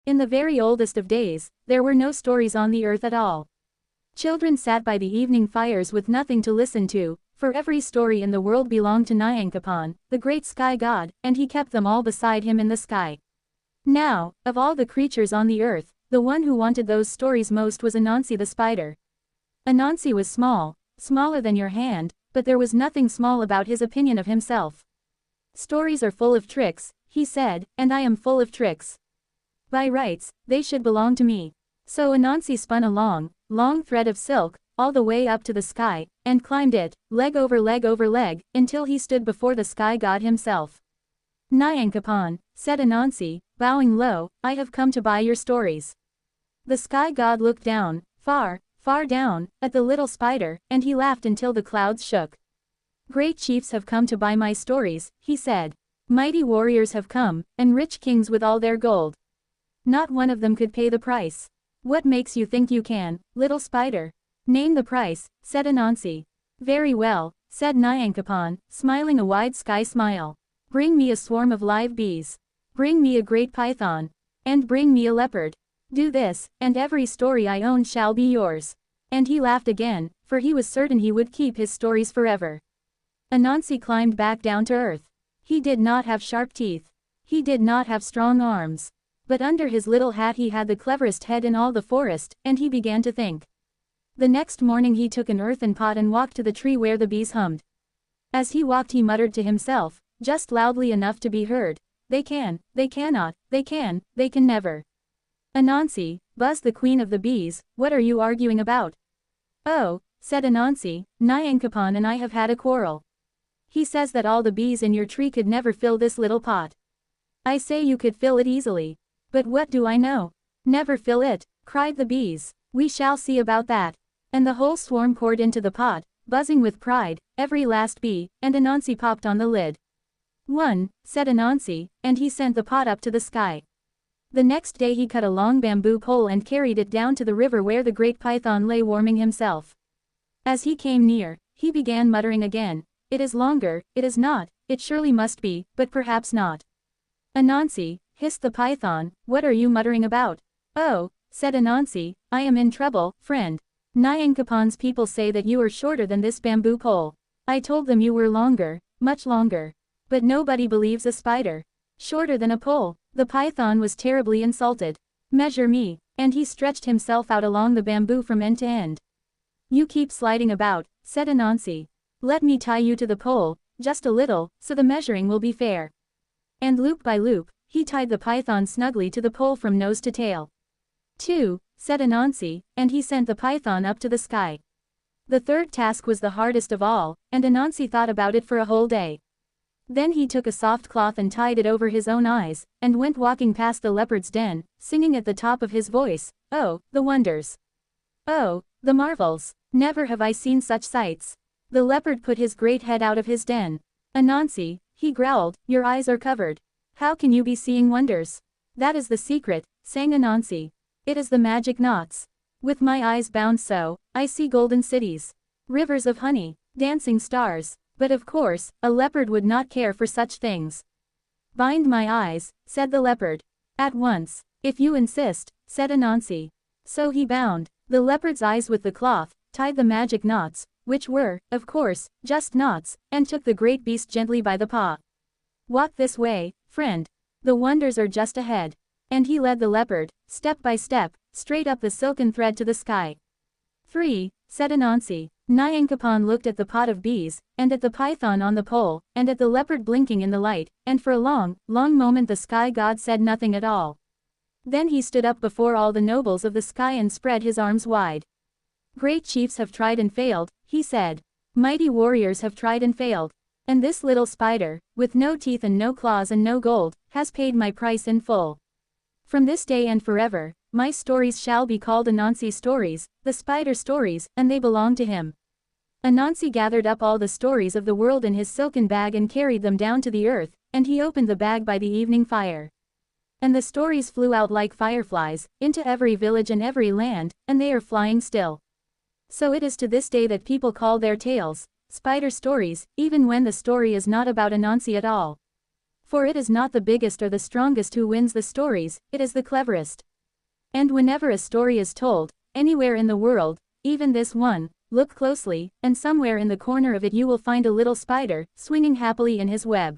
In the very oldest of days, there were no stories on the earth at all. Children sat by the evening fires with nothing to listen to, for every story in the world belonged to Nyankapan, the great sky god, and he kept them all beside him in the sky. Now, of all the creatures on the earth, the one who wanted those stories most was Anansi the spider. Anansi was small, smaller than your hand, but there was nothing small about his opinion of himself. Stories are full of tricks, he said, and I am full of tricks. By rights, they should belong to me. So Anansi spun a long thread of silk, all the way up to the sky, and climbed it, leg over leg, until he stood before the sky god himself. Nyankapan, said Anansi, bowing low, I have come to buy your stories. The sky god looked down, far down, at the little spider, and he laughed until the clouds shook. Great chiefs have come to buy my stories, he said. Mighty warriors have come, and rich kings with all their gold. Not one of them could pay the price. What makes you think you can, little spider? Name the price, said Anansi. Very well, said Nyankapan, smiling a wide sky smile. Bring me a swarm of live bees. Bring me a great python. And bring me a leopard. Do this, and every story I own shall be yours. And he laughed again, for he was certain he would keep his stories forever. Anansi climbed back down to earth. He did not have sharp teeth. He did not have strong arms. But under his little hat he had the cleverest head in all the forest, and he began to think. The next morning he took an earthen pot and walked to the tree where the bees hummed. As he walked he muttered to himself, just loudly enough to be heard, they can, they cannot, they can never. Anansi, buzzed the queen of the bees, what are you arguing about? Oh, said Anansi, Nyankapan and I have had a quarrel. He says that all the bees in your tree could never fill this little pot. I say you could fill it easily. But what do I know? Never fill it, cried the bees. We shall see about that. And the whole swarm poured into the pot, buzzing with pride, every last bee, and Anansi popped on the lid. One, said Anansi, and he sent the pot up to the sky. The next day he cut a long bamboo pole and carried it down to the river where the great python lay warming himself. As he came near, he began muttering again, it is longer, it is not, it surely must be, but perhaps not. Anansi, hissed the python, what are you muttering about? Oh, said Anansi, I am in trouble, friend. Nyankapan's people say that you are shorter than this bamboo pole. I told them you were longer, much longer. But nobody believes a spider. Shorter than a pole. The python was terribly insulted. Measure me, and he stretched himself out along the bamboo from end to end. You keep sliding about, said Anansi. Let me tie you to the pole, just a little, so the measuring will be fair. And loop by loop, he tied the python snugly to the pole from nose to tail. 2, said Anansi, and he sent the python up to the sky. The third task was the hardest of all, and Anansi thought about it for a whole day. Then he took a soft cloth and tied it over his own eyes, and went walking past the leopard's den, singing at the top of his voice, oh, the wonders! Oh, the marvels! Never have I seen such sights! The leopard put his great head out of his den. Anansi, he growled, your eyes are covered. How can you be seeing wonders? That is the secret, sang Anansi. It is the magic knots. With my eyes bound so, I see golden cities. Rivers of honey, dancing stars. But of course, a leopard would not care for such things. Bind my eyes, said the leopard. At once, if you insist, said Anansi. So he bound the leopard's eyes with the cloth, tied the magic knots, which were, of course, just knots, and took the great beast gently by the paw. Walk this way, friend. The wonders are just ahead. And he led the leopard, step by step, straight up the silken thread to the sky. 3, said Anansi. Nyankapan looked at the pot of bees, and at the python on the pole, and at the leopard blinking in the light, and for a long moment the sky god said nothing at all. Then he stood up before all the nobles of the sky and spread his arms wide. Great chiefs have tried and failed, he said. Mighty warriors have tried and failed. And this little spider, with no teeth and no claws and no gold, has paid my price in full. From this day and forever, my stories shall be called Anansi stories, the spider stories, and they belong to him. Anansi gathered up all the stories of the world in his silken bag and carried them down to the earth, and he opened the bag by the evening fire. And the stories flew out like fireflies, into every village and every land, and they are flying still. So it is to this day that people call their tales spider stories, even when the story is not about Anansi at all. For it is not the biggest or the strongest who wins the stories, it is the cleverest. And whenever a story is told, anywhere in the world, even this one, look closely, and somewhere in the corner of it you will find a little spider, swinging happily in his web.